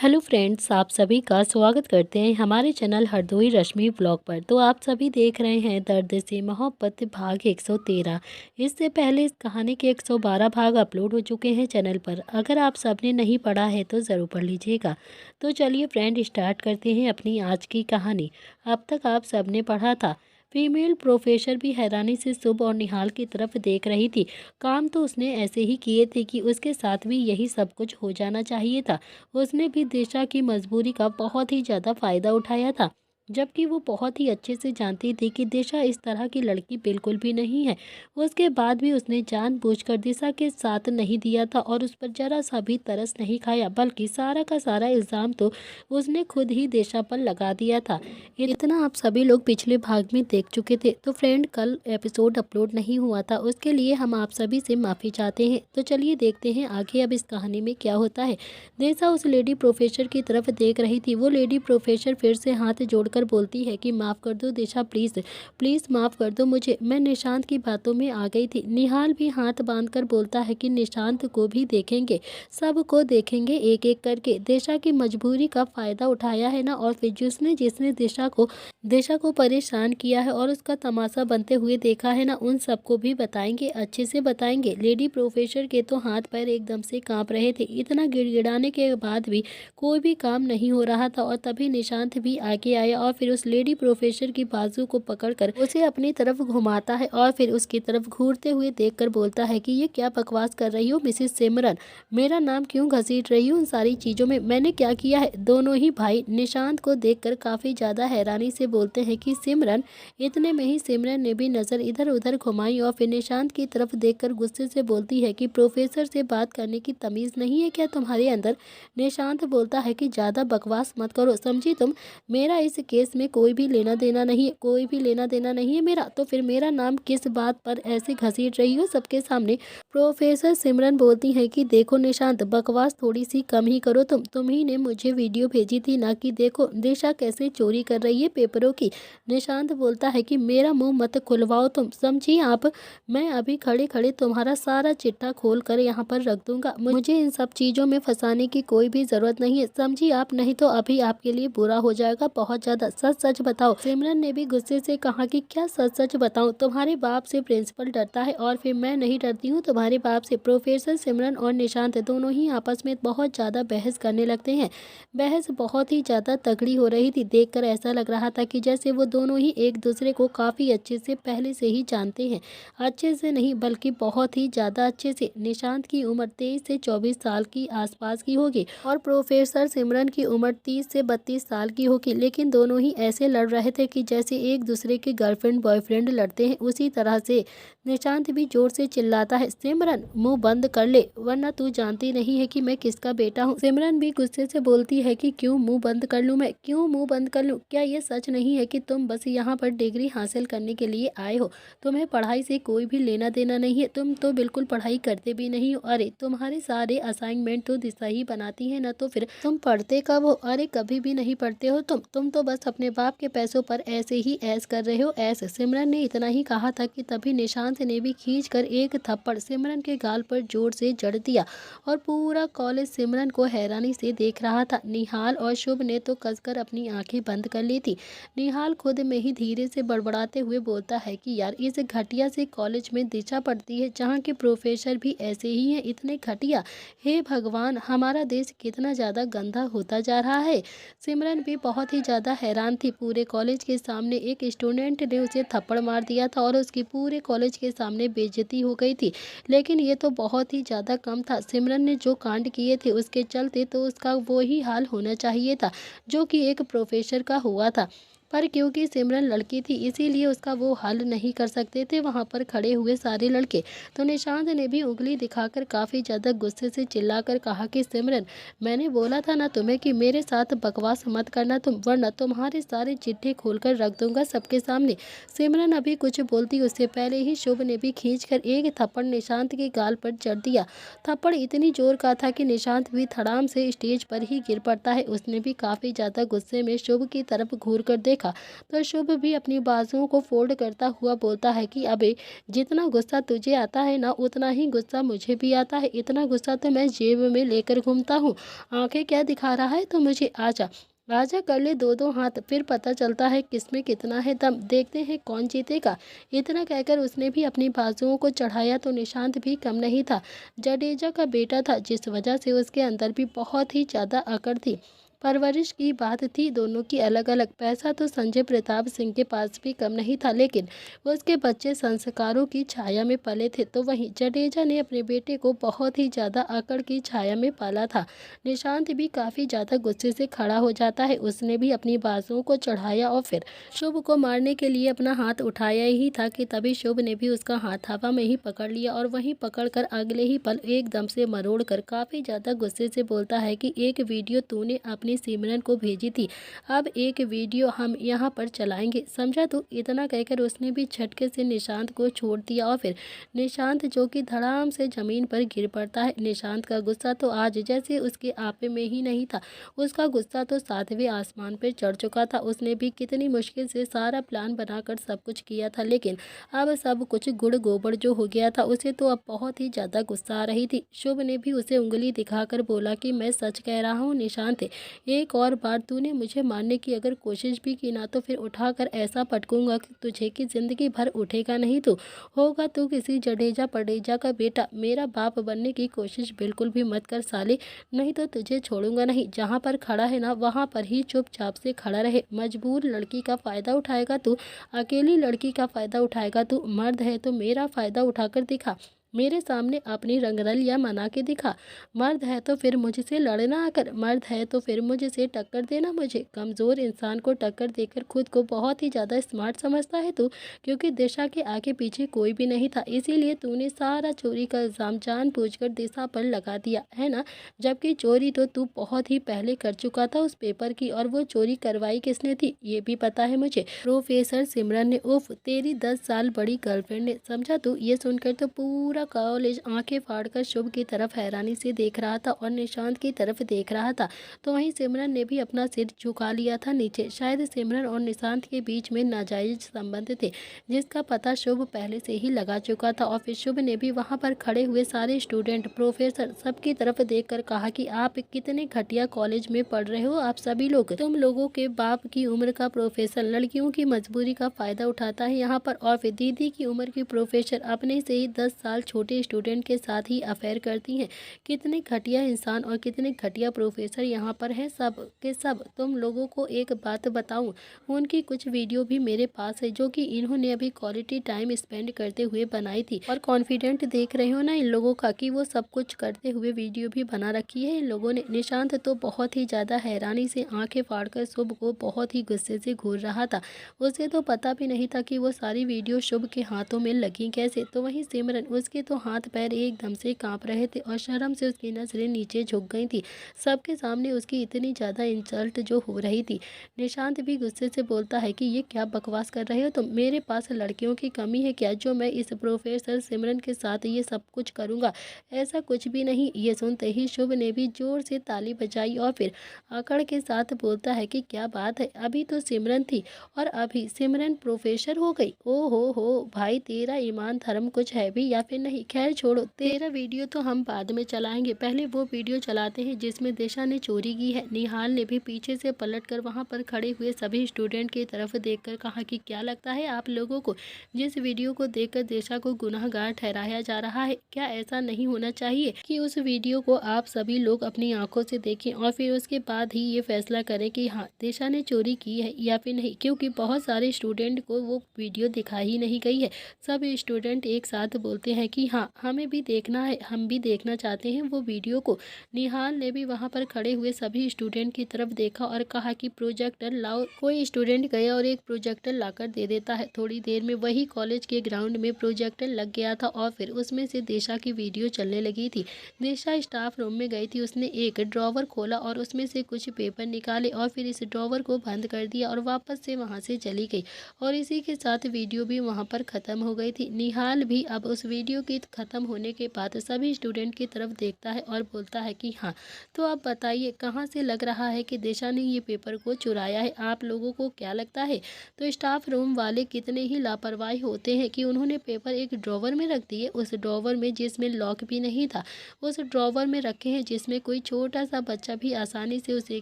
Hello friends, आप सभी का स्वागत करते हैं हमारे चैनल हरदोई रश्मि ब्लॉग पर। तो आप सभी देख रहे हैं दर्द से मोहब्बत भाग 113। इससे पहले इस कहानी के 112 भाग अपलोड हो चुके हैं चैनल पर। अगर आप सबने नहीं पढ़ा है तो ज़रूर पढ़ लीजिएगा। तो चलिए फ्रेंड, स्टार्ट करते हैं अपनी आज की कहानी। अब तक आप सबने पढ़ा था। फीमेल प्रोफेसर भी हैरानी से शुभ और निहाल की तरफ देख रही थी। काम तो उसने ऐसे ही किए थे कि उसके साथ भी यही सब कुछ हो जाना चाहिए था। उसने भी दिशा की मजबूरी का बहुत ही ज़्यादा फ़ायदा उठाया था, जबकि वो बहुत ही अच्छे से जानती थी कि दिशा इस तरह की लड़की बिल्कुल भी नहीं है। उसके बाद भी उसने जानबूझकर दिशा के साथ नहीं दिया था और उस पर ज़रा सा भी तरस नहीं खाया, बल्कि सारा का सारा इल्ज़ाम तो उसने खुद ही दिशा पर लगा दिया था। इतना आप सभी लोग पिछले भाग में देख चुके थे। तो फ्रेंड, कल एपिसोड अपलोड नहीं हुआ था, उसके लिए हम आप सभी से माफ़ी चाहते हैं। तो चलिए देखते हैं आगे अब इस कहानी में क्या होता है। दिशा उस लेडी प्रोफेसर की तरफ देख रही थी। वो लेडी प्रोफेसर फिर से हाथ जोड़कर बोलती है कि माफ़ कर दो दिशा, प्लीज़ प्लीज़ माफ़ कर दो मुझे, मैं निशांत की बातों में आ गई थी। निहाल भी हाथ बांधकर बोलता है कि निशांत को भी देखेंगे, सबको देखेंगे एक एक करके। दिशा की मजबूरी का फ़ायदा उठाया है ना, और फिर जिसने जिसने दिशा को परेशान किया है और उसका तमाशा बनते हुए देखा है ना, उन सबको भी बताएंगे, अच्छे से बताएंगे। लेडी प्रोफेसर के तो हाथ पैर एकदम से कांप रहे थे। इतना गिड़गिड़ाने के बाद भी कोई भी काम नहीं हो रहा था, और तभी निशांत भी आगे आया और फिर उस लेडी प्रोफेसर की बाजू को पकड़कर उसे अपनी तरफ घुमाता है और फिर उसकी तरफ घूरते हुए देखकर बोलता है कि ये क्या बकवास कर रही हो मिसेस सिमरन, मेरा नाम क्यों घसीट रही हो उन सारी चीज़ों में, मैंने क्या किया है। दोनों ही भाई निशांत को देखकर काफ़ी ज़्यादा हैरानी से बोलते हैं कि सिमरन। इतने में ही सिमरन ने भी नज़र इधर उधर घुमाई और फिर निशांत की तरफ देखकर गुस्से से बोलती है कि प्रोफेसर से बात करने की तमीज़ नहीं है क्या तुम्हारे अंदर। निशांत बोलता है कि ज़्यादा बकवास मत करो, समझी तुम, मेरा इस केस में कोई भी लेना देना नहीं है, कोई भी लेना देना नहीं है मेरा, तो फिर मेरा नाम किस बात पर ऐसे घसीट रही हो सबके सामने। प्रोफेसर सिमरन बोलती है कि देखो निशांत, बकवास थोड़ी सी कम ही करो, तुम ही ने मुझे वीडियो भेजी थी ना, कि देखो दिशा कैसे चोरी कर रही है पेपरों की। निशांत बोलता है कि मेरा मुंह मत खुलवाओ तुम, समझी आप, मैं अभी खड़े खड़े तुम्हारा सारा चिट्ठा खोल कर यहाँ पर रख दूंगा। मुझे इन सब चीज़ों में फंसाने की कोई भी ज़रूरत नहीं है, समझी आप, नहीं तो अभी आपके लिए बुरा हो जाएगा बहुत ज़्यादा। सच सच बताओ। सिमरन ने भी गुस्से से कहा कि क्या सच सच बताऊं, तुम्हारे बाप से प्रिंसिपल डरता है और फिर मैं नहीं डरती हूँ तुम्हारे बाप से। प्रोफेसर सिमरन और निशांत दोनों ही आपस में बहुत ज़्यादा बहस करने लगते हैं। बहस बहुत ही ज़्यादा तगड़ी हो रही थी। देखकर ऐसा लग रहा था कि जैसे वो दोनों ही एक दूसरे को काफ़ी अच्छे से पहले से ही जानते हैं। अच्छे से नहीं, बल्कि बहुत ही ज़्यादा अच्छे से। निशांत की उम्र 23 से 24 साल की आसपास की होगी और प्रोफेसर सिमरन की उम्र 30 से 32 साल की होगी, लेकिन दोनों ही ऐसे लड़ रहे थे कि जैसे एक दूसरे के गर्लफ्रेंड बॉयफ्रेंड लड़ते हैं, उसी तरह से। निशांत भी जोर से चिल्लाता है, सिमरन मुंह बंद कर ले, वरना तू जानती नहीं है कि मैं किसका बेटा हूँ। सिमरन भी गुस्से से बोलती है कि क्यों मुंह बंद कर लूँ मैं, क्यों मुंह बंद कर लूँ, क्या ये सच नहीं है कि तुम बस यहाँ पर डिग्री हासिल करने के लिए आए हो, तुम्हें पढ़ाई से कोई भी लेना देना नहीं है, तुम तो बिल्कुल पढ़ाई करते भी नहीं हो। अरे तुम्हारे सारे असाइनमेंट तो दिशा ही बनाती है ना, तो फिर तुम पढ़ते कब हो। अरे कभी भी नहीं पढ़ते हो तुम तो बस अपने बाप के पैसों पर ऐसे ही ऐश कर रहे हो ऐश। सिमरन ने इतना ही कहा था कि तभी निशांत ने भी खींचकर एक थप्पड़ सिमरन के गाल पर जोर से जड़ दिया और पूरा कॉलेज सिमरन को हैरानी से देख रहा था। निहाल और शुभ ने तो कसकर अपनी आंखें बंद कर ली थी। निहाल खुद में ही धीरे से बड़बड़ाते हुए बोलता है कि यार इस घटिया से कॉलेज में दिशा पढ़ती है, जहाँ के प्रोफेसर भी ऐसे ही हैं, इतने घटिया। हे भगवान, हमारा देश कितना ज़्यादा गंदा होता जा रहा है। सिमरन भी बहुत ही ज़्यादा हैरान थी। पूरे कॉलेज के सामने एक स्टूडेंट ने उसे थप्पड़ मार दिया था और उसकी पूरे कॉलेज के सामने बेइज्जती हो गई थी, लेकिन ये तो बहुत ही ज़्यादा कम था। सिमरन ने जो कांड किए थे उसके चलते तो उसका वो ही हाल होना चाहिए था जो कि एक प्रोफेसर का हुआ था, पर क्योंकि सिमरन लड़की थी इसीलिए उसका वो हल नहीं कर सकते थे वहाँ पर खड़े हुए सारे लड़के। तो निशांत ने भी उंगली दिखाकर काफ़ी ज़्यादा गुस्से से चिल्लाकर कहा कि सिमरन, मैंने बोला था ना तुम्हें कि मेरे साथ बकवास मत करना तुम, वरना तुम्हारे सारे चिट्ठे खोलकर रख दूंगा सबके सामने। सिमरन अभी कुछ बोलती उससे पहले ही शुभ ने भी खींचकर एक थप्पड़ निशांत के गाल पर जड़ दिया। थप्पड़ इतनी जोर का था कि निशांत भी धड़ाम से स्टेज पर ही गिर पड़ता है। उसने भी काफ़ी ज़्यादा गुस्से में शुभ की तरफ घूर कर देखा देखा तो शुभ भी अपनी बाजुओं को फोल्ड करता हुआ बोलता है कि अबे जितना गुस्सा तुझे आता है ना उतना ही गुस्सा मुझे भी आता है। इतना गुस्सा तो मैं जेब में लेकर घूमता हूँ। आंखें क्या दिखा रहा है तो मुझे आजा आजा कर ले दो दो हाथ, फिर पता चलता है किसमें कितना है दम, देखते हैं कौन जीतेगा। इतना कहकर उसने भी अपनी बाजुओं को चढ़ाया तो निशांत भी कम नहीं था। जडेजा का बेटा था जिस वजह से उसके अंदर भी बहुत ही ज़्यादा अकड़ थी। परवरिश की बात थी दोनों की अलग अलग। पैसा तो संजय प्रताप सिंह के पास भी कम नहीं था, लेकिन उसके बच्चे संस्कारों की छाया में पले थे। तो वहीं जडेजा ने अपने बेटे को बहुत ही ज़्यादा अकड़ की छाया में पाला था। निशांत भी काफ़ी ज़्यादा गुस्से से खड़ा हो जाता है। उसने भी अपनी बाजुओं को चढ़ाया और फिर शुभ को मारने के लिए अपना हाथ उठाया ही था कि तभी शुभ ने भी उसका हाथ हवा में ही पकड़ लिया और वहीं पकड़कर अगले ही पल एकदम से मरोड़ कर काफ़ी ज़्यादा गुस्से से बोलता है कि एक वीडियो तूने अपनी सिमरन को भेजी थी, अब एक वीडियो हम यहाँ पर चलाएंगे, समझा तू। इतना कहकर उसने भी झटके से निशांत को छोड़ दिया और फिर निशांत जो कि धड़ाम से जमीन पर गिर पड़ता है। निशांत का गुस्सा तो आज जैसे उसके आपे में ही नहीं था, उसका गुस्सा तो सातवें आसमान पर चढ़ चुका था। उसने भी कितनी मुश्किल से सारा प्लान बनाकर सब कुछ किया था, लेकिन अब सब कुछ गुड़ गोबर जो हो गया था उसे तो अब बहुत ही ज़्यादा गुस्सा आ रही थी। शुभ ने भी उसे उंगली दिखाकर बोला कि मैं सच कह रहा हूँ निशांत, एक और बार तूने मुझे मारने की अगर कोशिश भी की ना तो फिर उठाकर ऐसा पटकूंगा कि तुझे की जिंदगी भर उठेगा नहीं। तो होगा तू किसी जडेजा पडेजा का बेटा। मेरा बाप बनने की कोशिश बिल्कुल भी मत कर साले, नहीं तो तुझे छोड़ूंगा नहीं। जहाँ पर खड़ा है ना वहाँ पर ही चुपचाप से खड़ा रहे। मजबूर लड़की का फ़ायदा उठाएगा तू, अकेली लड़की का फ़ायदा उठाएगा तू। मर्द है तो मेरा फ़ायदा उठाकर दिखा, मेरे सामने अपनी रंगरलियाँ मना के दिखा। मर्द है तो फिर मुझसे लड़ना आकर, मर्द है तो फिर मुझसे टक्कर देना। मुझे कमज़ोर इंसान को टक्कर देकर खुद को बहुत ही ज़्यादा स्मार्ट समझता है तू, क्योंकि दिशा के आगे पीछे कोई भी नहीं था, इसीलिए तूने सारा चोरी का इल्ज़ाम जानबूझकर दिशा पर लगा दिया है ना। जबकि चोरी तो तू बहुत ही पहले कर चुका था उस पेपर की, और वो चोरी करवाई किसने थी ये भी पता है मुझे, प्रोफेसर सिमरन ने। उफ, तेरी 10 साल बड़ी गर्लफ्रेंड ने, समझा तू। ये सुनकर तो पूरा कॉलेज आंखें फाड़कर शुभ की तरफ हैरानी से देख रहा था और निशांत की तरफ देख रहा था। तो वहीं सिमरन ने भी अपना सिर झुका लिया था नीचे। शायद सिमरन और निशांत के बीच में नाजायज संबंध थे जिसका पता शुभ पहले से ही लगा चुका था। और फिर शुभ ने भी वहां पर खड़े हुए सारे स्टूडेंट, प्रोफेसर सबकी तरफ देखकर कहा कि आप कितने घटिया कॉलेज में पढ़ रहे हो आप सभी लोग। तुम लोगों के बाप की उम्र का प्रोफेसर लड़कियों की मजबूरी का फायदा उठाता है यहाँ पर, और फिर दीदी की उम्र की प्रोफेसर अपने से ही 10 साल छोटे स्टूडेंट के साथ ही अफेयर करती हैं। कितने घटिया इंसान और कितने घटिया प्रोफेसर यहाँ पर हैं सब के सब। तुम लोगों को एक बात बताऊं, उनकी कुछ वीडियो भी मेरे पास है जो कि इन्होंने अभी क्वालिटी टाइम स्पेंड करते हुए बनाई थी। और कॉन्फिडेंट देख रहे हो ना इन लोगों का कि वो सब कुछ करते हुए वीडियो भी बना रखी है इन लोगों ने। निशांत तो बहुत ही ज़्यादा हैरानी से आंखें फाड़कर शुभ को बहुत ही गुस्से से घूर रहा था। उसे तो पता भी नहीं था कि वो सारी वीडियो शुभ के हाथों में लगी कैसे। तो वहीं सिमरन, उसके तो हाथ पैर एकदम से कांप रहे थे और शर्म से उसकी नजरें नीचे झुक गई थी। सबके सामने उसकी इतनी ज़्यादा इंसल्ट जो हो रही थी। निशांत भी गुस्से से बोलता है कि ये क्या बकवास कर रहे हो तुम, मेरे पास लड़कियों की कमी है क्या जो मैं इस प्रोफेसर सिमरन के साथ ये सब कुछ करूँगा, ऐसा कुछ भी नहीं। ये सुनते ही शुभ ने भी जोर से ताली बजाई और फिर अकड़ के साथ बोलता है कि क्या बात है, अभी तो सिमरन थी और अभी सिमरन प्रोफेसर हो गई। ओ हो भाई, तेरा ईमान धर्म कुछ है भी या फिर नहीं। खैर छोड़ो, तेरा वीडियो तो हम बाद में चलाएंगे, पहले वो वीडियो चलाते हैं जिसमें दिशा ने चोरी की है। निहाल ने भी पीछे से पलटकर वहां पर खड़े हुए सभी स्टूडेंट की तरफ देखकर कहा कि क्या लगता है आप लोगों को, जिस वीडियो को देखकर दिशा को गुनाहगार ठहराया जा रहा है, क्या ऐसा नहीं होना चाहिए कि उस वीडियो को आप सभी लोग अपनी आंखों से देखें और फिर उसके बाद ही ये फैसला करें कि हाँ दिशा ने चोरी की है या फिर नहीं, क्योंकि बहुत सारे स्टूडेंट को वो वीडियो दिखाई ही नहीं गई है। सब स्टूडेंट एक साथ बोलते हैं कि हाँ हमें भी देखना है, हम भी देखना चाहते हैं वो वीडियो को। निहाल ने भी वहाँ पर खड़े हुए सभी स्टूडेंट की तरफ देखा और कहा कि प्रोजेक्टर लाओ। कोई स्टूडेंट गया और एक प्रोजेक्टर लाकर दे देता है। थोड़ी देर में वही कॉलेज के ग्राउंड में प्रोजेक्टर लग गया था और फिर उसमें से दिशा की वीडियो चलने लगी थी। दिशा स्टाफ रूम में गई थी, उसने एक ड्रॉवर खोला और उसमें से कुछ पेपर निकाले और फिर इस ड्रॉवर को बंद कर दिया और वापस से वहाँ से चली गई और इसी के साथ वीडियो भी वहाँ पर ख़त्म हो गई थी। निहाल भी अब उस वीडियो की ख़त्म होने के बाद सभी स्टूडेंट की तरफ देखता है और बोलता है कि हाँ, तो आप बताइए कहाँ से लग रहा है कि दिशा ने ये पेपर को चुराया है, आप लोगों को क्या लगता है? तो स्टाफ रूम वाले कितने ही लापरवाही होते हैं कि उन्होंने पेपर एक ड्रॉवर में रख दिए, उस ड्रॉवर में जिसमें लॉक भी नहीं था, उस ड्रॉवर में रखे हैं जिसमें कोई छोटा सा बच्चा भी आसानी से उसे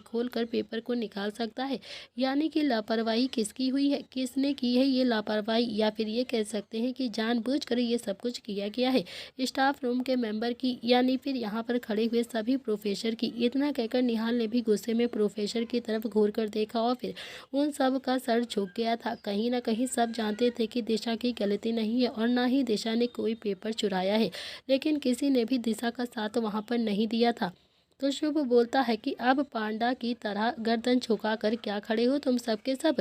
खोलकर पेपर को निकाल सकता है। यानी कि लापरवाही किसकी हुई है, किसने की है ये लापरवाही, या फिर ये कह सकते हैं कि जानबूझकर ये सब कुछ किया गया है स्टाफ रूम के मेंबर की, यानी फिर यहाँ पर खड़े हुए सभी प्रोफेसर की। इतना कहकर निहाल ने भी गुस्से में प्रोफेसर की तरफ घूर कर देखा और फिर उन सब का सर झुक गया था। कहीं ना कहीं सब जानते थे कि दिशा की गलती नहीं है और ना ही दिशा ने कोई पेपर चुराया है, लेकिन किसी ने भी दिशा का साथ वहाँ पर नहीं दिया था। तो शुभ बोलता है कि अब पांडा की तरह गर्दन झुकाकर क्या खड़े हो तुम सबके सब,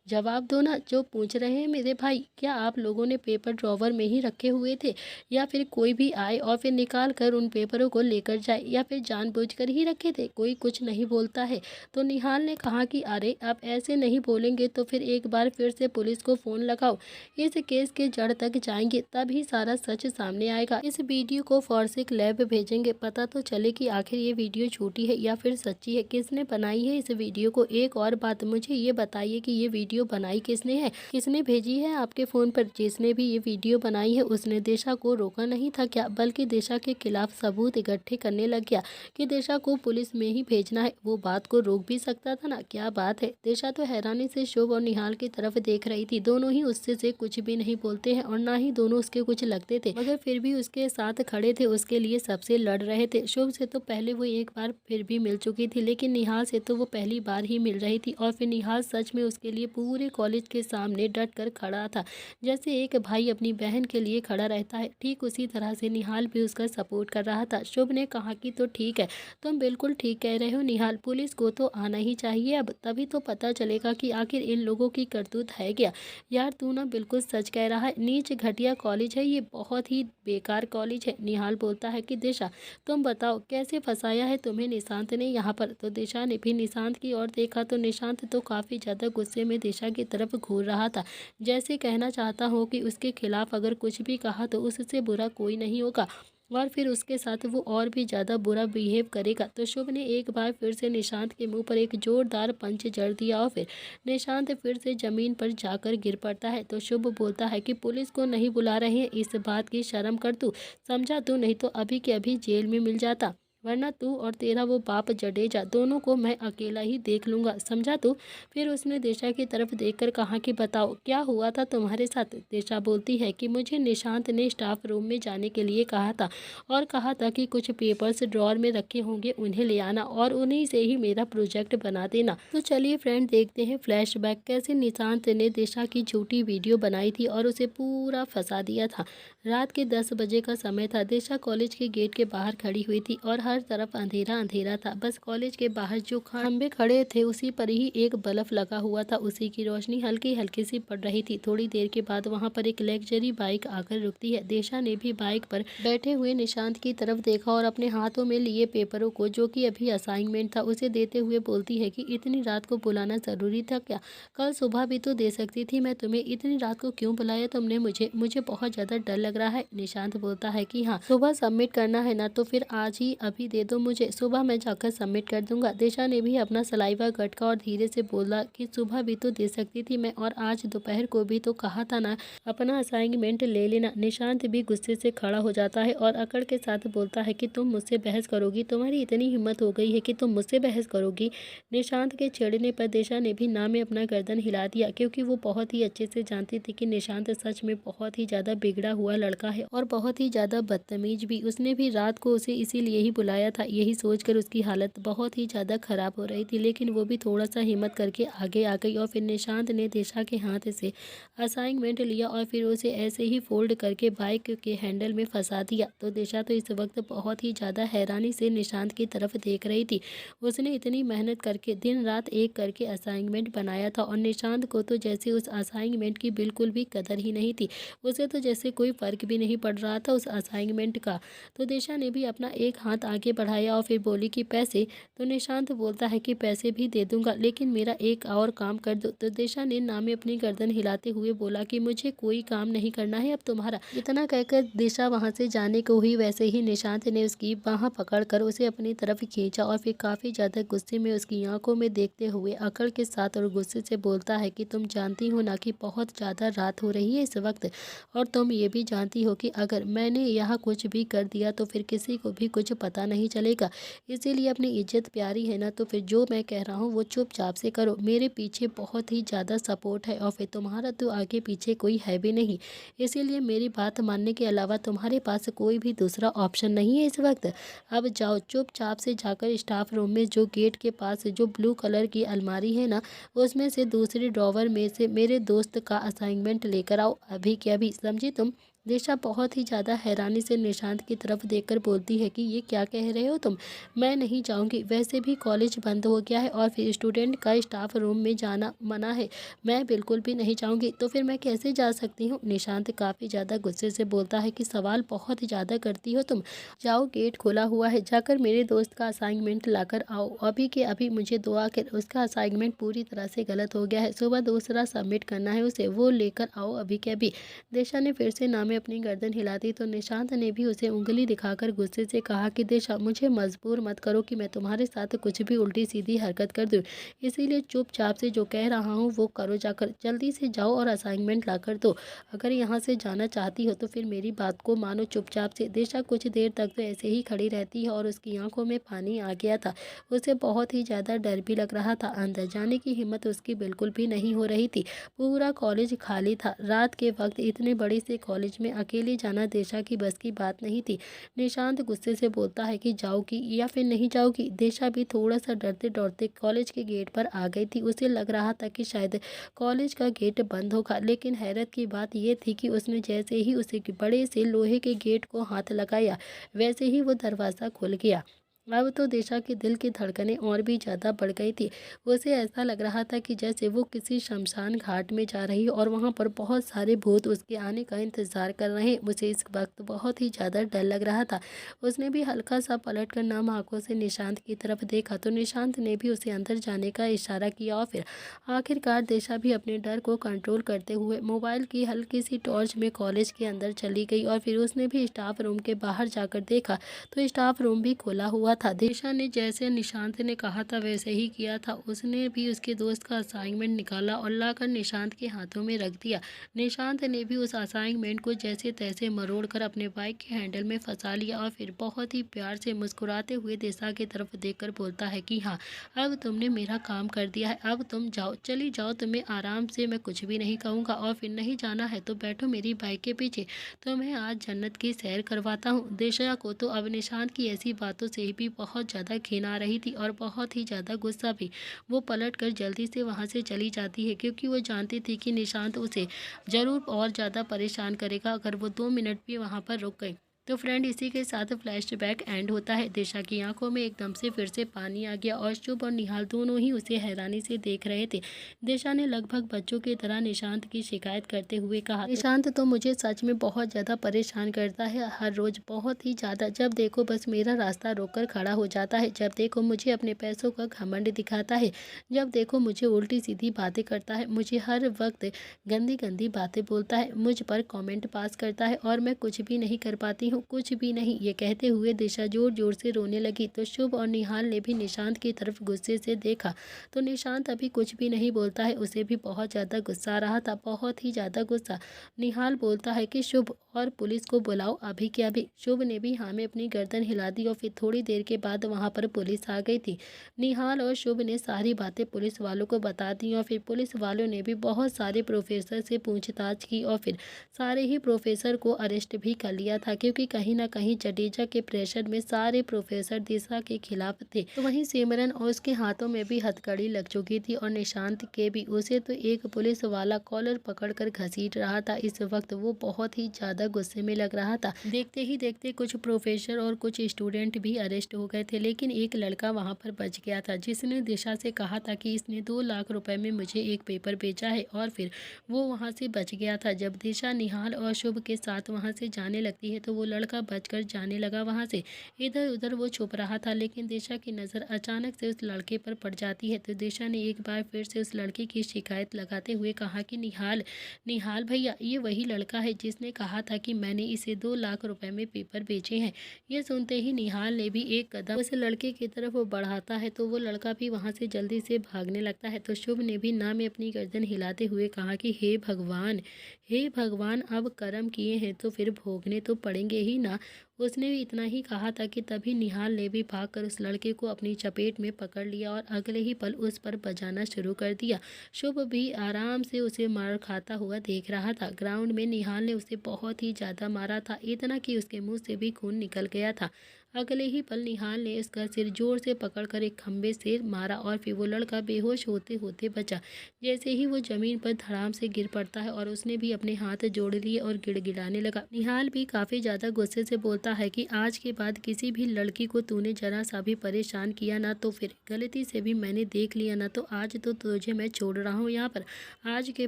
जवाब दो ना, जो पूछ रहे हैं मेरे भाई, क्या आप लोगों ने पेपर ड्रॉवर में ही रखे हुए थे, या फिर कोई भी आए और फिर निकाल कर उन पेपरों को लेकर जाए, या फिर जानबूझकर ही रखे थे? कोई कुछ नहीं बोलता है। तो निहाल ने कहा कि अरे आप ऐसे नहीं बोलेंगे तो फिर एक बार फिर से पुलिस को फ़ोन लगाओ, इस केस के जड़ तक जाएंगे, तभी सारा सच सामने आएगा। इस वीडियो को फॉरेंसिक लैब भेजेंगे, पता तो चले कि आखिर ये वीडियो झूठी है या फिर सच्ची है, किसने बनाई है इस वीडियो को। एक और बात, मुझे ये बताइए कि ये वीडियो बनाई किसने है, किसने भेजी है आपके फ़ोन पर? जिसने भी ये वीडियो बनाई है उसने दिशा को रोका नहीं था क्या, बल्कि दिशा के खिलाफ सबूत इकट्ठे करने लग गया कि दिशा को पुलिस में ही भेजना है। वो बात को रोक भी सकता था ना, क्या बात है। दिशा तो हैरानी से शुभ और निहाल की तरफ देख रही थी। दोनों ही उससे से कुछ भी नहीं बोलते हैं और ना ही दोनों उसके कुछ लगते थे, मगर फिर भी उसके साथ खड़े थे, उसके लिए सबसे लड़ रहे थे। शुभ से तो पहले वो एक बार फिर भी मिल चुकी थी, लेकिन निहाल से तो वो पहली बार ही मिल रही थी और फिर निहाल सच में उसके लिए पूरे कॉलेज के सामने डट कर खड़ा था। जैसे एक भाई अपनी बहन के लिए खड़ा रहता है, ठीक उसी तरह से निहाल भी उसका सपोर्ट कर रहा था। शुभ ने कहा कि तो ठीक है, तुम बिल्कुल ठीक कह रहे हो निहाल, पुलिस को तो आना ही चाहिए अब, तभी तो पता चलेगा कि आखिर इन लोगों की करतूत है क्या। यार तू ना बिल्कुल सच कह रहा है, नीच घटिया कॉलेज है ये, बहुत ही बेकार कॉलेज है। निहाल बोलता है कि दिशा तुम बताओ कैसे फंसाया है तुम्हें निशांत ने यहाँ पर। तो दिशा ने भी निशांत की ओर देखा तो निशांत तो काफ़ी ज़्यादा गुस्से में दिशा की तरफ घूर रहा था, जैसे कहना चाहता हो कि उसके खिलाफ अगर कुछ भी कहा तो उससे बुरा कोई नहीं होगा और फिर उसके साथ वो और भी ज़्यादा बुरा बिहेव करेगा। तो शुभ ने एक बार फिर से निशांत के मुंह पर एक जोरदार पंच जड़ दिया और फिर निशांत फिर से ज़मीन पर जाकर गिर पड़ता है। तो शुभ बोलता है कि पुलिस को नहीं बुला रहे हैं, इस बात की शर्म कर तू, समझा तू, नहीं तो अभी के अभी जेल में मिल जाता, वरना तू और तेरा वो बाप जडेजा दोनों को मैं अकेला ही देख लूँगा, समझा तू। फिर उसने दिशा की तरफ देखकर कहा कि बताओ क्या हुआ था तुम्हारे साथ। दिशा बोलती है कि मुझे निशांत ने स्टाफ रूम में जाने के लिए कहा था और कहा था कि कुछ पेपर्स ड्रॉअर में रखे होंगे, उन्हें ले आना और उन्हीं से ही मेरा प्रोजेक्ट बना देना। तो चलिए फ्रेंड देखते हैं फ्लैशबैक, कैसे निशांत ने दिशा की झूठी वीडियो बनाई थी और उसे पूरा फंसा दिया था। रात के 10 बजे का समय था। दिशा कॉलेज के गेट के बाहर खड़ी हुई थी और हर तरफ अंधेरा अंधेरा था। बस कॉलेज के बाहर जो खंबे खड़े थे उसी पर ही एक बल्ब लगा हुआ था, उसी की रोशनी हल्की हल्की सी पड़ रही थी। थोड़ी देर के बाद वहां पर एक लग्जरी बाइक आकर रुकती है। दिशा ने भी बाइक पर बैठे हुए निशांत की तरफ देखा और अपने हाथों में लिए पेपरों को, जो कि अभी असाइनमेंट था, उसे देते हुए बोलती है कि इतनी रात को बुलाना जरूरी था क्या, कल सुबह भी तो दे सकती थी मैं तुम्हें, इतनी रात को क्यों बुलाया तुमने मुझे बहुत ज्यादा डर लग रहा है। निशांत बोलता है कि हाँ सुबह सबमिट करना है ना, तो फिर आज ही अभी दे दो मुझे, सुबह मैं जाकर सबमिट कर दूंगा। दिशा ने भी अपना सलाइवा गटका और धीरे से बोला कि सुबह भी तो दे सकती थी मैं, और आज दोपहर को भी तो कहा था ना अपना असाइनमेंट ले लेना। निशांत भी गुस्से से खड़ा हो जाता है और अकड़ के साथ बोलता है कि तुम मुझसे बहस करोगी, तुम्हारी इतनी हिम्मत हो गई है कि तुम मुझसे बहस करोगी। निशांत के छेड़ने पर दिशा ने भी ना में अपना गर्दन हिला दिया, क्योंकि वो बहुत ही अच्छे से जानती थी कि निशांत सच में बहुत ही ज़्यादा बिगड़ा हुआ लड़का है और बहुत ही ज़्यादा बदतमीज भी। उसने भी रात को उसे इसीलिए ही बुलाया था, यही सोचकर उसकी हालत बहुत ही ज़्यादा खराब हो रही थी, लेकिन वो भी थोड़ा सा हिम्मत करके आगे आ गई और फिर निशांत ने दिशा के हाथ से असाइनमेंट लिया और फिर उसे ऐसे ही फोल्ड करके बाइक के हैंडल में फंसा दिया। तो दिशा तो इस वक्त बहुत ही ज़्यादा हैरानी से निशांत की तरफ देख रही थी। उसने इतनी मेहनत करके दिन रात एक करके असाइनमेंट बनाया था और निशांत को तो जैसे उस असाइनमेंट की बिल्कुल भी कदर ही नहीं थी, उसे तो जैसे कोई फ़र्क भी नहीं पड़ रहा था उस असाइनमेंट का। तो दिशा ने भी अपना एक हाथ आगे बढ़ाया और फिर बोली कि पैसे। तो निशांत बोलता है कि पैसे भी दे दूंगा, लेकिन मेरा एक और काम कर दो। तो दिशा ने ना में अपनी गर्दन हिलाते हुए बोला कि मुझे कोई काम नहीं करना है अब तुम्हारा। इतना कहकर दिशा वहां से जाने को हुई, वैसे ही निशांत ने उसकी बाह पकड़कर उसे अपनी तरफ खींचा और फिर काफी ज्यादा गुस्से में उसकी आंखों में देखते हुए अकड़ के साथ और गुस्से से बोलता है कि तुम जानती हो ना कि बहुत ज्यादा रात हो रही है इस वक्त, और तुम ये भी जानती हो कि अगर मैंने यहाँ कुछ भी कर दिया तो फिर किसी को भी कुछ पता नहीं चलेगा। इसीलिए अपनी इज्जत प्यारी है ना, तो फिर जो मैं कह रहा हूँ वो चुपचाप से करो। मेरे पीछे बहुत ही ज़्यादा सपोर्ट है और फिर तुम्हारा तो आगे पीछे कोई है भी नहीं, इसीलिए मेरी बात मानने के अलावा तुम्हारे पास कोई भी दूसरा ऑप्शन नहीं है इस वक्त। अब जाओ चुपचाप से जाकर स्टाफ रूम में जो गेट के पास जो ब्लू कलर की अलमारी है ना, उसमें से दूसरे ड्रॉवर में से मेरे दोस्त का असाइनमेंट लेकर आओ अभी के अभी, समझी तुम। दिशा बहुत ही ज़्यादा हैरानी से निशांत की तरफ देखकर बोलती है कि ये क्या कह रहे हो तुम, मैं नहीं जाऊंगी, वैसे भी कॉलेज बंद हो गया है और फिर स्टूडेंट का स्टाफ रूम में जाना मना है, मैं बिल्कुल भी नहीं जाऊंगी। तो फिर मैं कैसे जा सकती हूँ? निशांत काफ़ी ज़्यादा गुस्से से बोलता है कि सवाल बहुत ज़्यादा करती हो तुम। जाओ गेट खोला हुआ है, जाकर मेरे दोस्त का असाइनमेंट लाकर आओ अभी के अभी। मुझे दुआ कर, उसका असाइनमेंट पूरी तरह से गलत हो गया है, सुबह दूसरा सबमिट करना है उसे, वो लेकर आओ अभी के अभी। दिशा ने फिर से नामे अपनी गर्दन हिला दी तो निशांत ने भी उसे उंगली दिखाकर गुस्से से कहा कि दिशा मुझे मजबूर मत करो कि मैं तुम्हारे साथ कुछ भी उल्टी सीधी हरकत कर दूं, इसीलिए चुपचाप से जो कह रहा हूँ वो करो, जाकर जल्दी से जाओ और असाइनमेंट ला कर दो। अगर यहाँ से जाना चाहती हो तो फिर मेरी बात को मानो चुपचाप से। दिशा कुछ देर तक तो ऐसे ही खड़ी रहती है और उसकी आंखों में पानी आ गया था, उसे बहुत ही ज़्यादा डर भी लग रहा था, अंदर जाने की हिम्मत उसकी बिल्कुल भी नहीं हो रही थी। पूरा कॉलेज खाली था, रात के वक्त इतने बड़े से कॉलेज में अकेले जाना दिशा की बस की बात नहीं थी। निशांत गुस्से से बोलता है कि जाओगी या फिर नहीं जाओगी। दिशा भी थोड़ा सा डरते डरते कॉलेज के गेट पर आ गई थी, उसे लग रहा था कि शायद कॉलेज का गेट बंद होगा, लेकिन हैरत की बात यह थी कि उसने जैसे ही उसे बड़े से लोहे के गेट को हाथ लगाया वैसे ही वो दरवाज़ा खुल गया। अब तो दिशा के दिल की धड़कनें और भी ज़्यादा बढ़ गई थी, उसे ऐसा लग रहा था कि जैसे वो किसी शमशान घाट में जा रही और वहाँ पर बहुत सारे भूत उसके आने का इंतज़ार कर रहे हैं। उसे इस वक्त बहुत ही ज़्यादा डर लग रहा था। उसने भी हल्का सा पलट कर नम आंखों से निशांत की तरफ देखा तो निशांत ने भी उसे अंदर जाने का इशारा किया और फिर आखिरकार दिशा भी अपने डर को कंट्रोल करते हुए मोबाइल की हल्की सी टॉर्च में कॉलेज के अंदर चली गई और फिर उसने भी स्टाफ रूम के बाहर जाकर देखा तो स्टाफ रूम भी खुला हुआ था। दिशा ने जैसे निशांत ने कहा था वैसे ही किया था, उसने भी उसके दोस्त का असाइनमेंट निकाला और लाकर निशांत के हाथों में रख दिया। निशांत ने भी उस असाइनमेंट को जैसे तैसे मरोड़कर अपने बाइक के हैंडल में फंसा लिया और फिर बहुत ही प्यार से मुस्कुराते हुए दिशा की तरफ देखकर बोलता है कि हाँ, अब तुमने मेरा काम कर दिया है, अब तुम जाओ, चली जाओ, तुम्हें आराम से, मैं कुछ भी नहीं कहूँगा, और फिर नहीं जाना है तो बैठो मेरी बाइक के पीछे, तो मैं आज जन्नत की सैर करवाता हूँ। दिशा को तो अब निशांत की ऐसी बातों से भी बहुत ज़्यादा घिन आ रही थी और बहुत ही ज़्यादा गुस्सा भी। वो पलटकर जल्दी से वहाँ से चली जाती है क्योंकि वो जानती थी कि निशांत उसे ज़रूर और ज़्यादा परेशान करेगा अगर वो 2 मिनट भी वहाँ पर रुक गई। तो फ्रेंड, इसी के साथ फ्लैशबैक एंड होता है। दिशा की आंखों में एकदम से फिर से पानी आ गया और शुभ और निहाल दोनों ही उसे हैरानी से देख रहे थे। दिशा ने लगभग बच्चों की तरह निशांत की शिकायत करते हुए कहा, निशांत तो मुझे सच में बहुत ज़्यादा परेशान करता है, हर रोज़ बहुत ही ज़्यादा। जब देखो बस मेरा रास्ता रोककर खड़ा हो जाता है, जब देखो मुझे अपने पैसों का घमंड दिखाता है, जब देखो मुझे उल्टी सीधी बातें करता है, मुझे हर वक्त गंदी गंदी बातें बोलता है, मुझ पर कमेंट पास करता है और मैं कुछ भी नहीं कर पाती हूँ, कुछ भी नहीं। ये कहते हुए दिशा जोर जोर से रोने लगी तो शुभ और निहाल ने भी निशांत की तरफ गुस्से से देखा तो निशांत अभी कुछ भी नहीं बोलता है, उसे भी बहुत ज़्यादा गुस्सा आ रहा था, बहुत ही ज़्यादा गुस्सा। निहाल बोलता है कि शुभ और पुलिस को बुलाओ अभी के अभी। शुभ ने भी हाँ में अपनी गर्दन हिला दी और फिर थोड़ी देर के बाद वहाँ पर पुलिस आ गई थी। निहाल और शुभ ने सारी बातें पुलिस वालों को बता दी और फिर पुलिस वालों ने भी बहुत सारे प्रोफेसर से पूछताछ की और फिर सारे ही प्रोफेसर को अरेस्ट भी कर लिया था क्योंकि कहीं ना कहीं जडेजा के प्रेशर में सारे प्रोफेसर दिशा के खिलाफ थे। तो वहीं सिमरन और उसके हाथों में भी हथकड़ी लग चुकी थी और निशांत के भी। उसे तो एक पुलिस वाला कॉलर पकड़कर घसीट रहा था, इस वक्त वो बहुत ही ज्यादा गुस्से में लग रहा था। देखते ही देखते कुछ प्रोफेसर और कुछ स्टूडेंट भी अरेस्ट हो गए थे, लेकिन एक लड़का वहां पर बच गया था जिसने दिशा से कहा था कि इसने 2 लाख रुपए में मुझे एक पेपर बेचा है और फिर वो वहां से बच गया था। जब दिशा निहाल और शुभ के साथ वहां से जाने लगती है तो वो लड़का बचकर जाने लगा वहाँ से। इधर उधर वो छुप रहा था, लेकिन दिशा की नज़र अचानक से उस लड़के पर पड़ जाती है। तो दिशा ने एक बार फिर से उस लड़के की शिकायत लगाते हुए कहा कि निहाल निहाल भैया, ये वही लड़का है जिसने कहा था कि मैंने इसे 2 लाख रुपए में पेपर बेचे हैं। यह सुनते ही निहाल ने भी एक कदम उस लड़के की तरफ वो बढ़ाता है, तो वो लड़का भी वहाँ से जल्दी से भागने लगता है। तो शुभ ने भी ना में अपनी गर्दन हिलाते हुए कहा कि हे भगवान, अब कर्म किए हैं तो फिर भोगने तो पड़ेंगे ही ना। उसने भी इतना ही कहा था कि तभी निहाल ने भी भागकर उस लड़के को अपनी चपेट में पकड़ लिया और अगले ही पल उस पर बजाना शुरू कर दिया। शुभ भी आराम से उसे मार खाता हुआ देख रहा था। ग्राउंड में निहाल ने उसे बहुत ही ज़्यादा मारा था, इतना कि उसके मुंह से भी खून निकल गया था। अगले ही पल निहाल ने उसका सिर जोर से पकड़कर एक खंबे से मारा और फिर वो लड़का बेहोश होते होते बचा। जैसे ही वो जमीन पर धड़ाम से गिर पड़ता है और उसने भी अपने हाथ जोड़ लिए और गिड़गिड़ाने लगा। निहाल भी काफ़ी ज़्यादा गुस्से से बोलता है कि आज के बाद किसी भी लड़की को तूने जरा सा भी परेशान किया ना, तो फिर गलती से भी मैंने देख लिया ना, तो आज तो तुझे मैं छोड़ रहा हूँ यहाँ पर। आज के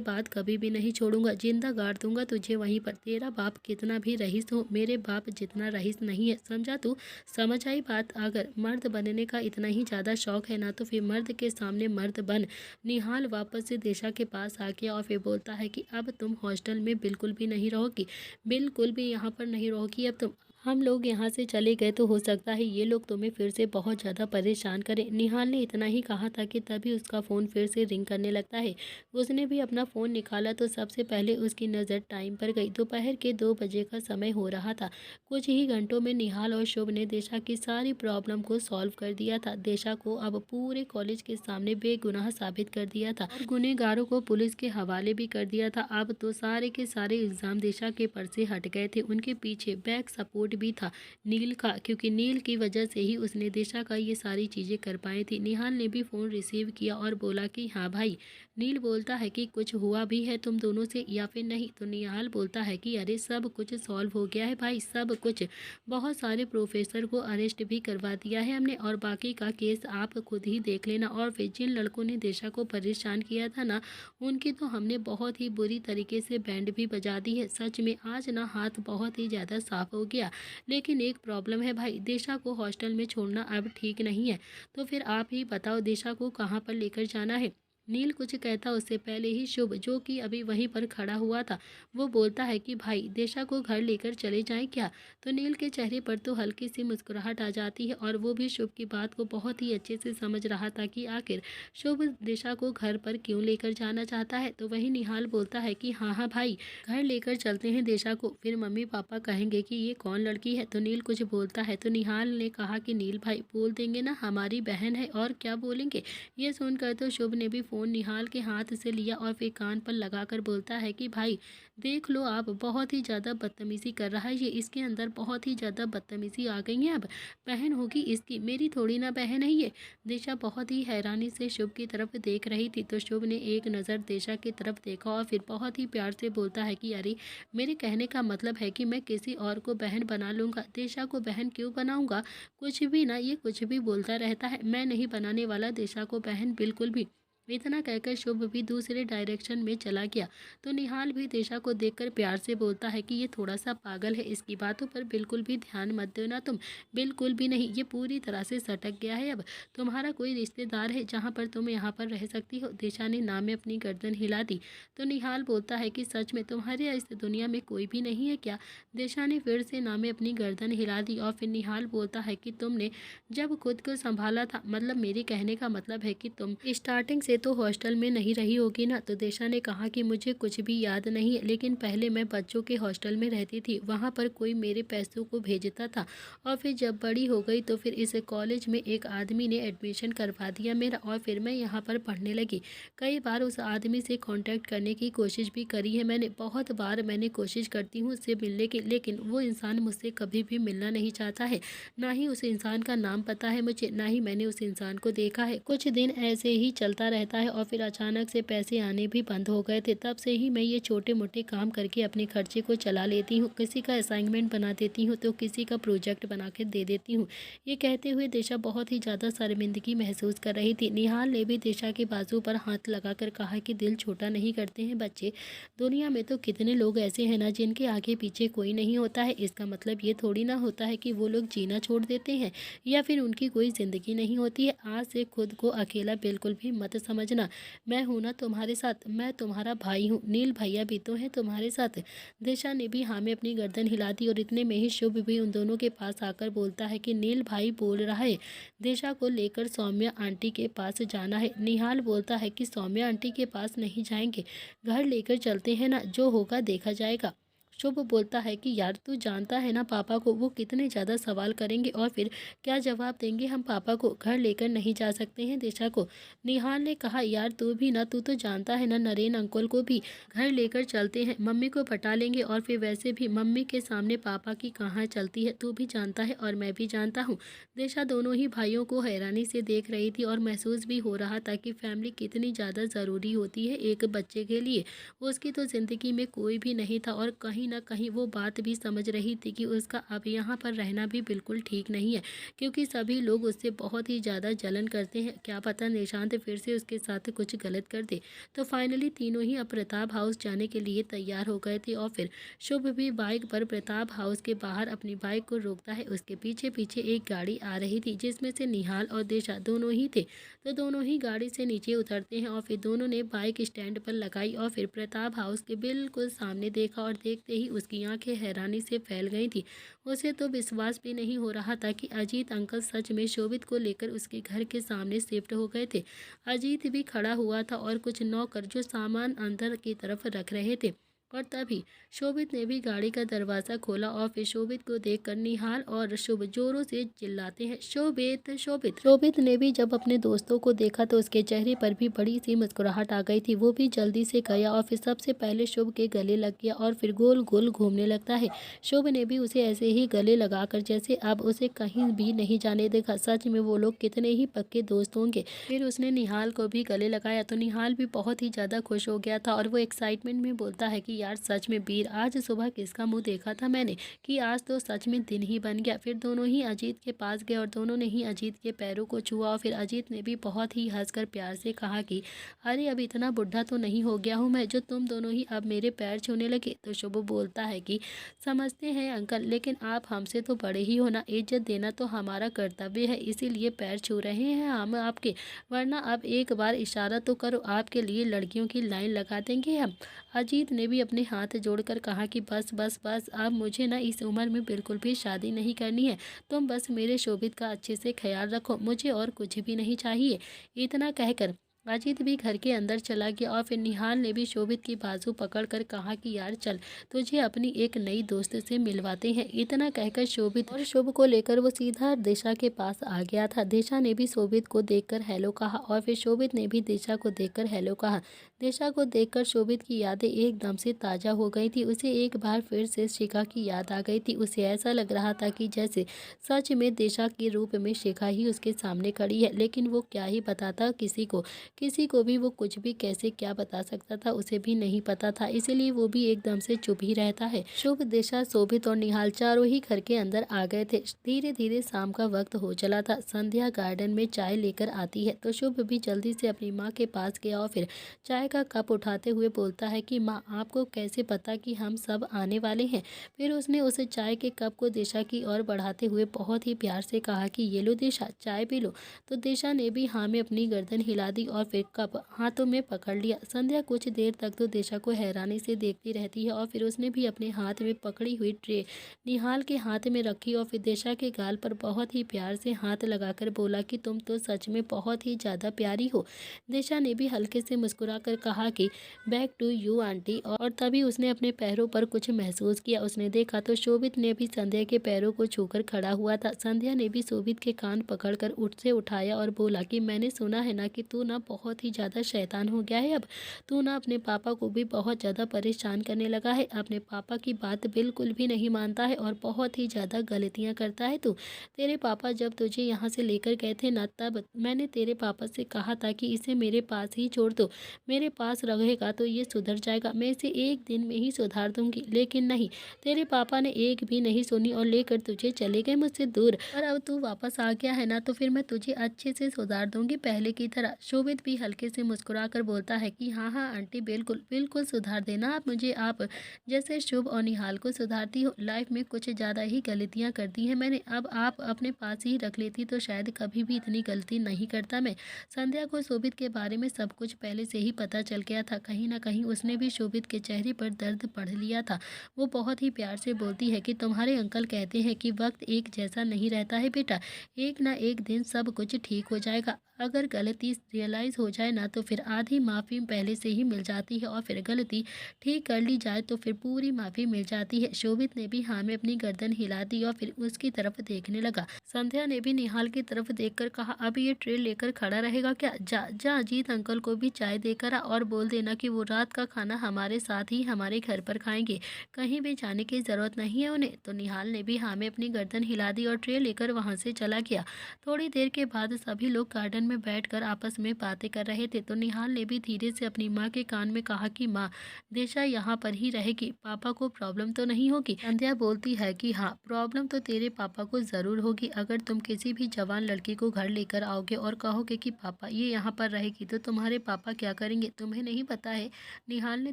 बाद कभी भी नहीं छोड़ूंगा, जिंदा गाड़ दूंगा तुझे वहीं पर। तेरा बाप कितना भी रईस हो, मेरे बाप जितना रईस नहीं है, समझा तू? समझ आई बात? अगर मर्द बनने का इतना ही ज़्यादा शौक है ना, तो फिर मर्द के सामने मर्द बन। निहाल वापस से दिशा के पास आ गया और फिर बोलता है कि अब तुम हॉस्टल में बिल्कुल भी नहीं रहोगी, बिल्कुल भी यहाँ पर नहीं रहोगी अब तुम। हम लोग यहाँ से चले गए तो हो सकता है ये लोग तुम्हें फिर से बहुत ज़्यादा परेशान करें। निहाल ने इतना ही कहा था कि तभी उसका फ़ोन फिर से रिंग करने लगता है। उसने भी अपना फ़ोन निकाला तो सबसे पहले उसकी नज़र टाइम पर गई। दोपहर के 2 बजे का समय हो रहा था। कुछ ही घंटों में निहाल और शुभ ने दिशा की सारी प्रॉब्लम को सॉल्व कर दिया था। दिशा को अब पूरे कॉलेज के सामने बेगुनाह साबित कर दिया था और गुनहगारों को पुलिस के हवाले भी कर दिया था। अब तो सारे के सारे इल्ज़ाम दिशा के पर से हट गए थे। उनके पीछे बैक सपोर्ट भी था नील का, क्योंकि नील की वजह से ही उसने दिशा का ये सारी चीज़ें कर पाई थी। निहाल ने भी फ़ोन रिसीव किया और बोला कि हाँ भाई। नील बोलता है कि कुछ हुआ भी है तुम दोनों से या फिर नहीं? तो निहाल बोलता है कि अरे सब कुछ सॉल्व हो गया है भाई, सब कुछ। बहुत सारे प्रोफेसर को अरेस्ट भी करवा दिया है हमने और बाकी का केस आप खुद ही देख लेना। और फिर जिन लड़कों ने दिशा को परेशान किया था ना, उनकी तो हमने बहुत ही बुरी तरीके से बैंड भी बजा दी है। सच में आज ना हाथ बहुत ही ज़्यादा साफ हो गया। लेकिन एक प्रॉब्लम है भाई, दिशा को हॉस्टल में छोड़ना अब ठीक नहीं है। तो फिर आप ही बताओ दिशा को कहाँ पर लेकर जाना है? नील कुछ कहता उससे पहले ही शुभ, जो कि अभी वहीं पर खड़ा हुआ था, वो बोलता है कि भाई दिशा को घर लेकर चले जाएं क्या? तो नील के चेहरे पर तो हल्की सी मुस्कुराहट आ जाती है और वो भी शुभ की बात को बहुत ही अच्छे से समझ रहा था कि आखिर शुभ दिशा को घर पर क्यों लेकर जाना चाहता है। तो वही निहाल बोलता है कि हाँ हाँ भाई, घर लेकर चलते हैं दिशा को, फिर मम्मी पापा कहेंगे कि ये कौन लड़की है। तो नील कुछ बोलता है तो निहाल ने कहा कि नील भाई बोल देंगे ना हमारी बहन है, और क्या बोलेंगे। ये सुनकर तो शुभ ने भी फ़ोन निहाल के हाथ से लिया और फिर कान पर लगाकर बोलता है कि भाई देख लो, आप बहुत ही ज़्यादा बदतमीज़ी कर रहा है ये, इसके अंदर बहुत ही ज़्यादा बदतमीज़ी आ गई है। अब बहन होगी इसकी, मेरी थोड़ी ना बहन है ये। दिशा बहुत ही हैरानी से शुभ की तरफ देख रही थी। तो शुभ ने एक नज़र दिशा की तरफ देखा और फिर बहुत ही प्यार से बोलता है कि अरे मेरे कहने का मतलब है कि मैं किसी और को बहन बना लूँगा, दिशा को बहन क्यों बनाऊँगा? कुछ भी ना, ये कुछ भी बोलता रहता है, मैं नहीं बनाने वाला दिशा को बहन, बिल्कुल भी। इतना कहकर शुभ भी दूसरे डायरेक्शन में चला गया। तो निहाल भी दिशा को देखकर प्यार से बोलता है कि ये थोड़ा सा पागल है, इसकी बातों पर बिल्कुल भी ध्यान मत देना तुम, बिल्कुल भी नहीं। ये पूरी तरह से सटक गया है। अब तुम्हारा कोई रिश्तेदार है जहाँ पर तुम यहाँ पर रह सकती हो? दिशा ने ना में अपनी गर्दन हिला दी। तो निहाल बोलता है कि सच में तुम्हारे इस दुनिया में कोई भी नहीं है क्या? दिशा ने फिर से ना में अपनी गर्दन हिला दी और फिर निहाल बोलता है कि तुमने जब खुद को संभाला था, मतलब मेरे कहने का मतलब है कि तुम स्टार्टिंग से तो हॉस्टल में नहीं रही होगी ना। तो दिशा ने कहा कि मुझे कुछ भी याद नहीं है, लेकिन पहले मैं बच्चों के हॉस्टल में रहती थी, वहाँ पर कोई मेरे पैसों को भेजता था और फिर जब बड़ी हो गई तो फिर इस कॉलेज में एक आदमी ने एडमिशन करवा दिया मेरा और फिर मैं यहाँ पर पढ़ने लगी। कई बार उस आदमी से कांटेक्ट करने की कोशिश भी करी है मैंने, बहुत बार मैंने कोशिश करती हूँ उससे मिलने की, लेकिन वो इंसान मुझसे कभी भी मिलना नहीं चाहता है। ना ही उस इंसान का नाम पता है मुझे, ना ही मैंने उस इंसान को देखा है। कुछ दिन ऐसे ही चलता रहता रहता है और फिर अचानक से पैसे आने भी बंद हो गए थे। तब से ही मैं ये छोटे मोटे काम करके अपने खर्चे को चला लेती हूँ। किसी का असाइनमेंट बना देती हूँ तो किसी का प्रोजेक्ट बना के दे देती हूँ। ये कहते हुए दिशा बहुत ही ज़्यादा शर्मिंदगी महसूस कर रही थी। निहाल ने भी दिशा के बाजू पर हाथ लगाकर कहा कि दिल छोटा नहीं करते हैं बच्चे। दुनिया में तो कितने लोग ऐसे हैं ना जिनके आगे पीछे कोई नहीं होता है। इसका मतलब ये थोड़ी ना होता है कि वो लोग जीना छोड़ देते हैं या फिर उनकी कोई ज़िंदगी नहीं होती है। आज से खुद को अकेला बिल्कुल भी मत समझना। मैं हूं ना तुम्हारे साथ, मैं तुम्हारा भाई हूं। नील भैया भी तो हैं तुम्हारे साथ। दिशा ने भी हाँ में अपनी गर्दन हिला दी और इतने में ही शुभ भी उन दोनों के पास आकर बोलता है कि नील भाई बोल रहा है दिशा को लेकर सौम्या आंटी के पास जाना है। निहाल बोलता है कि सौम्या आंटी के पास नहीं जाएंगे, घर लेकर चलते हैं ना, जो होगा देखा जाएगा। शुभ बोलता है कि यार तू जानता है ना पापा को वो कितने ज़्यादा सवाल करेंगे और फिर क्या जवाब देंगे। हम पापा को घर लेकर नहीं जा सकते हैं दिशा को। निहाल ने कहा यार तू भी ना, तू तो जानता है ना नरेन अंकल को भी घर लेकर चलते हैं, मम्मी को पटा लेंगे और फिर वैसे भी मम्मी के सामने पापा की कहाँ चलती है, तू भी जानता है और मैं भी जानता हूँ। दिशा दोनों ही भाइयों को हैरानी से देख रही थी और महसूस भी हो रहा था कि फैमिली कितनी ज़्यादा ज़रूरी होती है एक बच्चे के लिए। उसकी तो ज़िंदगी में कोई भी नहीं था और कहीं ना कहीं वो बात भी समझ रही थी कि उसका अब यहाँ पर रहना भी बिल्कुल ठीक नहीं है, क्योंकि सभी लोग उससे बहुत ही ज़्यादा जलन करते हैं। क्या पता निशांत फिर से उसके साथ कुछ गलत कर दे। तो फाइनली तीनों ही अब प्रताप हाउस जाने के लिए तैयार हो गए थे और फिर शुभ भी बाइक पर प्रताप हाउस के बाहर अपनी बाइक को रोकता है। उसके पीछे पीछे एक गाड़ी आ रही थी जिसमें से निहाल और दिशा दोनों ही थे। तो दोनों ही गाड़ी से नीचे उतरते हैं और फिर दोनों ने बाइक स्टैंड पर लगाई और फिर प्रताप हाउस के बिल्कुल सामने देखा और देखते ही उसकी आंखें हैरानी से फैल गई थी। उसे तो विश्वास भी नहीं हो रहा था कि अजीत अंकल सच में शोभित को लेकर उसके घर के सामने शिफ्ट हो गए थे। अजीत भी खड़ा हुआ था और कुछ नौकर जो सामान अंदर की तरफ रख रहे थे। और तभी शोभित ने भी गाड़ी का दरवाज़ा खोला और फिर शोभित को देखकर निहाल और शुभ जोरों से चिल्लाते हैं शोभित शोभित। शोभित ने भी जब अपने दोस्तों को देखा तो उसके चेहरे पर भी बड़ी सी मुस्कुराहट आ गई थी। वो भी जल्दी से गया और फिर सबसे पहले शुभ के गले लग गया और फिर गोल गोल घूमने लगता है। शुभ ने भी उसे ऐसे ही गले लगाकर जैसे अब उसे कहीं भी नहीं जाने देखा। सच में वो लोग कितने ही पक्के दोस्त होंगे। फिर उसने निहाल को भी गले लगाया तो निहाल भी बहुत ही ज़्यादा खुश हो गया था और वो एक्साइटमेंट में बोलता है कि यार सच में वीर, आज सुबह किसका मुंह देखा था मैंने कि आज तो सच में दिन ही बन गया। फिर दोनों ही अजीत के पास गए और दोनों ने ही अजीत के पैरों को छुआ और फिर अजीत ने भी बहुत ही हंसकर प्यार से कहा कि अरे अब इतना बुढ़ा तो नहीं हो गया हूँ मैं जो तुम दोनों ही अब मेरे पैर छूने लगे। तो शुभ बोलता है कि समझते हैं अंकल, लेकिन आप हमसे तो बड़े ही हो ना, इज्जत देना तो हमारा कर्तव्य है, इसीलिए पैर छू रहे हैं हम आपके, वरना अब एक बार इशारा तो करो, आपके लिए लड़कियों की लाइन लगा देंगे हम। अजीत ने भी अपने हाथ जोड़कर कहा कि बस बस बस, अब मुझे ना इस उम्र में बिल्कुल भी शादी नहीं करनी है, तुम बस मेरे शोभित का अच्छे से ख्याल रखो, मुझे और कुछ भी नहीं चाहिए। इतना कहकर अजीत भी घर के अंदर चला गया और फिर निहाल ने भी शोभित की बाजू पकड़कर कहा कि यार चल तुझे अपनी एक नई दोस्त से मिलवाते हैं। इतना कहकर शोभित और शुभ को लेकर वो सीधा दिशा के पास आ गया था। दिशा ने भी शोभित को देखकर हेलो कहा और फिर शोभित ने भी दिशा को देखकर हेलो कहा। दिशा को देखकर शोभित की यादें एकदम से ताज़ा हो गई थी। उसे एक बार फिर से शिखा की याद आ गई थी। उसे ऐसा लग रहा था कि जैसे सच में दिशा के रूप में शिखा ही उसके सामने खड़ी है, लेकिन वो क्या ही बताता किसी को भी वो कुछ भी कैसे क्या बता सकता था उसे भी नहीं पता था, इसीलिए वो भी एकदम से चुप ही रहता है। शुभ, दिशा, शोभित और निहाल चारों ही घर के अंदर आ गए थे। धीरे धीरे शाम का वक्त हो चला था। संध्या गार्डन में चाय लेकर आती है तो शुभ भी जल्दी से अपनी माँ के पास गया और फिर चाय का कप उठाते हुए बोलता है कि माँ, आपको कैसे पता कि हम सब आने वाले हैं। फिर उसने उसे चाय के कप को दिशा की ओर बढ़ाते हुए बहुत ही प्यार से कहा कि ये लो दिशा, चाय पी लो। तो दिशा ने भी हाँ में अपनी गर्दन हिला दी और फिर कप हाथों में पकड़ लिया। संध्या कुछ देर तक तो दिशा को हैरानी से देखती रहती है और फिर उसने भी अपने हाथ में पकड़ी हुई ट्रे निहाल के हाथ में रखी और फिर दिशा के गाल पर बहुत ही प्यार से हाथ लगाकर बोला कि तुम तो सच में बहुत ही ज़्यादा प्यारी हो। दिशा ने भी हल्के से मुस्कुराकर कहा कि बैक टू यू आंटी, और तभी उसने अपने पैरों पर कुछ महसूस किया। उसने देखा तो शोभित ने भी संध्या के पैरों को छूकर खड़ा हुआ था। संध्या ने भी शोभित के कान पकड़कर उठ से उठाया और बोला कि मैंने सुना है ना कि तू ना बहुत ही ज़्यादा शैतान हो गया है। अब तू ना अपने पापा को भी बहुत ज़्यादा परेशान करने लगा है, अपने पापा की बात बिल्कुल भी नहीं मानता है और बहुत ही ज़्यादा गलतियाँ करता है तू। तेरे पापा जब तुझे यहाँ से लेकर गए थे ना, तब मैंने तेरे पापा से कहा था कि इसे मेरे पास ही छोड़ दो, मेरे पास रहेगा तो ये सुधर जाएगा, मैं इसे एक दिन में ही सुधार दूंगी। लेकिन नहीं, तेरे पापा ने एक भी नहीं सुनी और लेकर तुझे चले गए मुझसे दूर। और अब तू वापस आ गया है ना, तो फिर मैं तुझे अच्छे से सुधार दूंगी पहले की तरह। शोभित भी हल्के से मुस्कुरा कर बोलता है कि हाँ हाँ आंटी, बिल्कुल बिल्कुल सुधार देना आप मुझे, आप जैसे शुभ और निहाल को सुधारती हो। लाइफ में कुछ ज़्यादा ही गलतियाँ कर दी हैं मैंने, अब आप अपने पास ही रख लेती तो शायद कभी भी इतनी गलती नहीं करता मैं। संध्या को शोभित के बारे में सब कुछ पहले से ही पता चल गया था। कहीं ना कहीं उसने भी शोभित के चेहरे पर दर्द पढ़ लिया था। वो बहुत ही प्यार से बोलती है कि तुम्हारे अंकल कहते हैं कि वक्त एक जैसा नहीं रहता है बेटा, एक ना एक दिन सब कुछ ठीक हो जाएगा। अगर गलती रियलाइज़ हो जाए ना, तो फिर आधी माफ़ी पहले से ही मिल जाती है और फिर गलती ठीक कर ली जाए तो फिर पूरी माफ़ी मिल जाती है। शोभित ने भी हाँ में अपनी गर्दन हिला दी और फिर उसकी तरफ देखने लगा। संध्या ने भी निहाल की तरफ देखकर कहा, अब ये ट्रे लेकर खड़ा रहेगा क्या? जा जा अजीत अंकल को भी चाय देकर आ और बोल देना कि वो रात का खाना हमारे साथ ही हमारे घर पर खाएंगे, कहीं भी जाने की ज़रूरत नहीं है उन्हें। तो निहाल ने भी हाँ में अपनी गर्दन हिला दी और ट्रे लेकर वहाँ से चला गया। थोड़ी देर के बाद सभी लोग गार्डन में बैठकर आपस में बातें कर रहे थे, तो निहाल ने भी धीरे से अपनी माँ के कान में कहा कि माँ, दिशा यहाँ पर ही रहेगी, पापा को प्रॉब्लम तो नहीं होगी? संध्या बोलती है कि हाँ, प्रॉब्लम तो तेरे पापा को ज़रूर होगी। अगर तुम किसी भी जवान लड़की को घर लेकर आओगे और कहोगे कि पापा ये यहाँ पर रहेगी, तो तुम्हारे पापा क्या करेंगे तुम्हें नहीं पता है? निहाल ने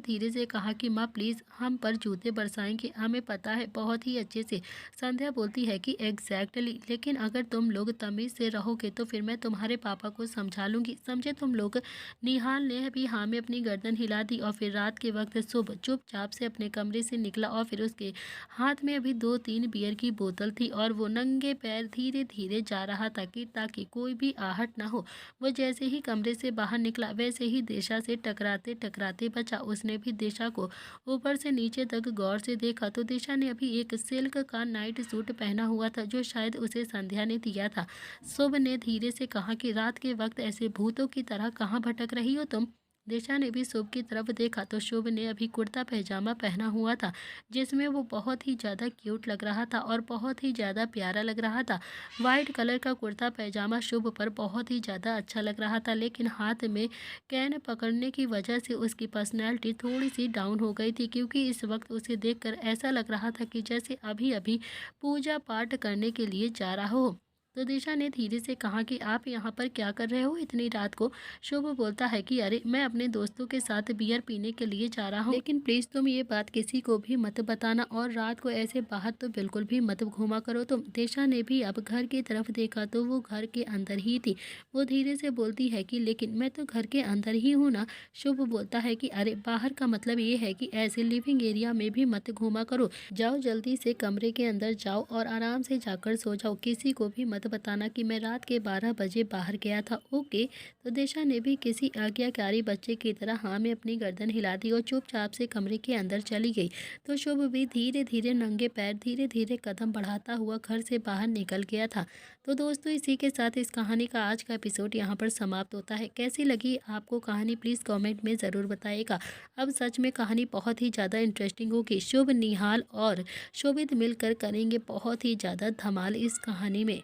धीरे से कहा कि माँ प्लीज़, हम पर जूते बरसाएंगे, हमें पता है बहुत ही अच्छे से। संध्या बोलती है कि एग्जैक्टली, लेकिन अगर तुम लोग तमीज़ से रहोगे तो फिर मैं तुम्हारे पापा को समझा लूँगी, समझे तुम लोग? निहाल ने भी हाँ में अपनी गर्दन हिला दी और फिर रात के वक्त शुभ चुपचाप से अपने कमरे से निकला और फिर उसके हाथ में अभी 2-3 बियर की बोतल थी और वो नंगे पैर धीरे धीरे जा रहा था कि ताकि कोई भी आहट ना हो। वो जैसे ही कमरे से बाहर निकला वैसे ही दिशा से टकराते टकराते बचा। उसने भी दिशा को ऊपर से नीचे तक गौर से देखा तो दिशा ने अभी एक सिल्क का नाइट सूट पहना हुआ था, जो शायद उसे संध्या ने दिया था। शुभ ने धीरे से कहा कि रात के वक्त ऐसे भूतों की तरह कहाँ भटक रही हो तुम? दिशा ने भी शुभ की तरफ देखा तो शुभ ने अभी कुर्ता पैजामा पहना हुआ था, जिसमें वो बहुत ही ज़्यादा क्यूट लग रहा था और बहुत ही ज़्यादा प्यारा लग रहा था। वाइट कलर का कुर्ता पैजामा शुभ पर बहुत ही ज़्यादा अच्छा लग रहा था, लेकिन हाथ में कैन पकड़ने की वजह से उसकी पर्सनैलिटी थोड़ी सी डाउन हो गई थी, क्योंकि इस वक्त उसे देखकर ऐसा लग रहा था कि जैसे अभी अभी पूजा पाठ करने के लिए जा रहा हो। तो दिशा ने धीरे से कहा कि आप यहाँ पर क्या कर रहे हो इतनी रात को? शुभ बोलता है कि अरे मैं अपने दोस्तों के साथ बियर पीने के लिए जा रहा हूँ, लेकिन प्लीज़ तुम ये बात किसी को भी मत बताना और रात को ऐसे बाहर तो बिल्कुल भी मत घूमा करो तुम। दिशा ने भी अब घर की तरफ देखा तो वो घर के अंदर ही थी। वो धीरे से बोलती है कि लेकिन मैं तो घर के अंदर ही हूँ ना। शुभ बोलता है कि अरे बाहर का मतलब ये है कि ऐसे लिविंग एरिया में भी मत घूमा करो। जाओ जल्दी से कमरे के अंदर जाओ और आराम से जाकर सो जाओ, किसी को भी मत बताना कि मैं रात के 12 बजे बाहर गया था, ओके? तो दिशा ने भी किसी आज्ञाकारी बच्चे की तरह हाँ में अपनी गर्दन हिला दी और चुपचाप से कमरे के अंदर चली गई। तो शुभ भी धीरे धीरे नंगे पैर धीरे धीरे कदम बढ़ाता हुआ घर से बाहर निकल गया था। तो दोस्तों इसी के साथ इस कहानी का आज का एपिसोड यहाँ पर समाप्त होता है। कैसी लगी आपको कहानी प्लीज़ कमेंट में ज़रूर बताइएगा। अब सच में कहानी बहुत ही ज़्यादा इंटरेस्टिंग होगी। शुभ, निहाल और शोभित मिलकर करेंगे बहुत ही ज़्यादा धमाल इस कहानी में।